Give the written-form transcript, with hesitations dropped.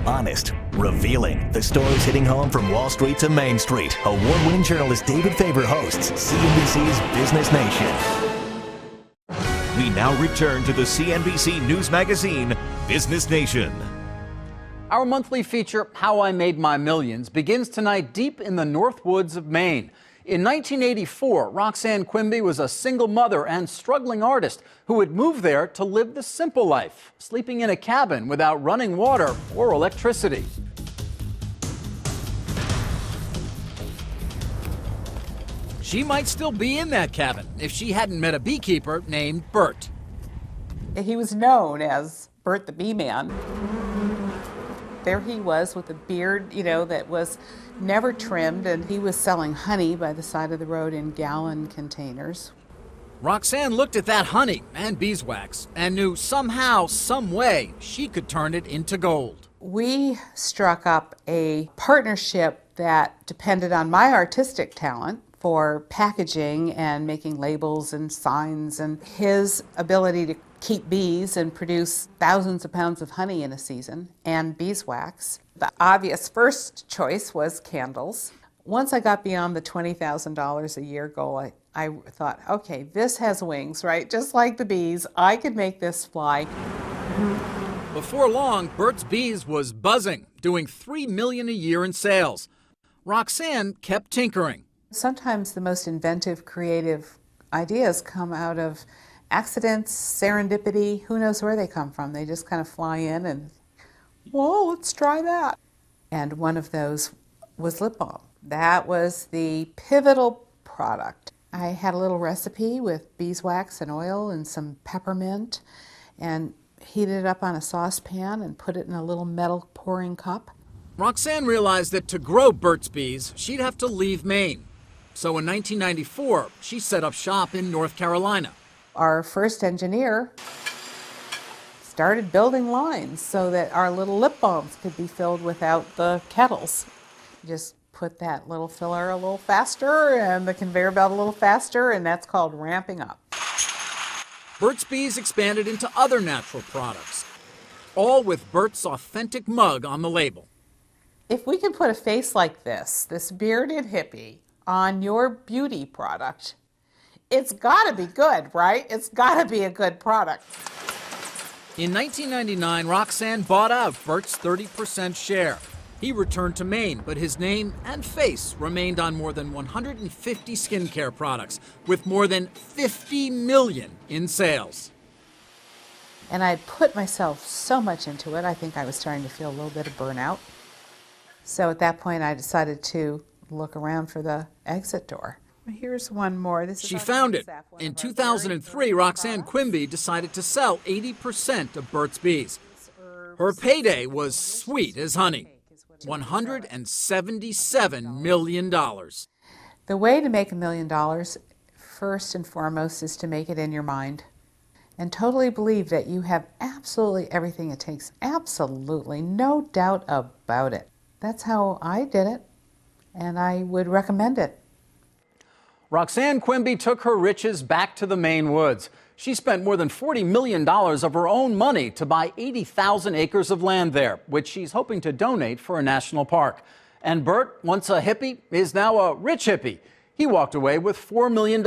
Honest, revealing. The stories hitting home from Wall Street to Main Street. Award-winning journalist David Faber hosts CNBC's Business Nation. We now return to the CNBC News Magazine, Business Nation. Our monthly feature, How I Made My Millions, begins tonight deep in the North Woods of Maine. In 1984, Roxanne Quimby was a single mother and struggling artist who had moved there to live the simple life, sleeping in a cabin without running water or electricity. She might still be in that cabin if she hadn't met a beekeeper named Burt. He was known as Burt the Bee Man. There he was with a beard, that was never trimmed, and he was selling honey by the side of the road in gallon containers. Roxanne looked at that honey and beeswax and knew somehow, some way, she could turn it into gold. We struck up a partnership that depended on my artistic talent for packaging and making labels and signs, and his ability to keep bees and produce thousands of pounds of honey in a season, and beeswax. The obvious first choice was candles. Once I got beyond the $20,000 a year goal, I thought, okay, this has wings, right? Just like the bees, I could make this fly. Before long, Burt's Bees was buzzing, doing $3 million a year in sales. Roxanne kept tinkering. Sometimes the most inventive, creative ideas come out of accidents, serendipity, who knows where they come from. They just kind of fly in and, whoa, let's try that. And one of those was lip balm. That was the pivotal product. I had a little recipe with beeswax and oil and some peppermint and heated it up on a saucepan and put it in a little metal pouring cup. Roxanne realized that to grow Burt's Bees, she'd have to leave Maine. So in 1994, she set up shop in North Carolina. Our first engineer started building lines so that our little lip balms could be filled without the kettles. Just put that little filler a little faster and the conveyor belt a little faster, and that's called ramping up. Burt's Bees expanded into other natural products, all with Burt's authentic mug on the label. If we can put a face like this bearded hippie, on your beauty product, it's got to be good, right? It's got to be a good product. In 1999, Roxanne bought out Burt's 30% share. He returned to Maine, but his name and face remained on more than 150 skincare products, with more than 50 million in sales. And I put myself so much into it, I think I was starting to feel a little bit of burnout. So at that point, I decided to look around for the exit door. Here's one more. She found it. In 2003, Roxanne Quimby decided to sell 80% of Burt's Bees. Her payday was sweet as honey, $177 million. The way to make $1 million, first and foremost, is to make it in your mind and totally believe that you have absolutely everything it takes. Absolutely, no doubt about it. That's how I did it, and I would recommend it. Roxanne Quimby took her riches back to the Maine woods. She spent more than $40 million of her own money to buy 80,000 acres of land there, which she's hoping to donate for a national park. And Burt, once a hippie, is now a rich hippie. He walked away with $4 million.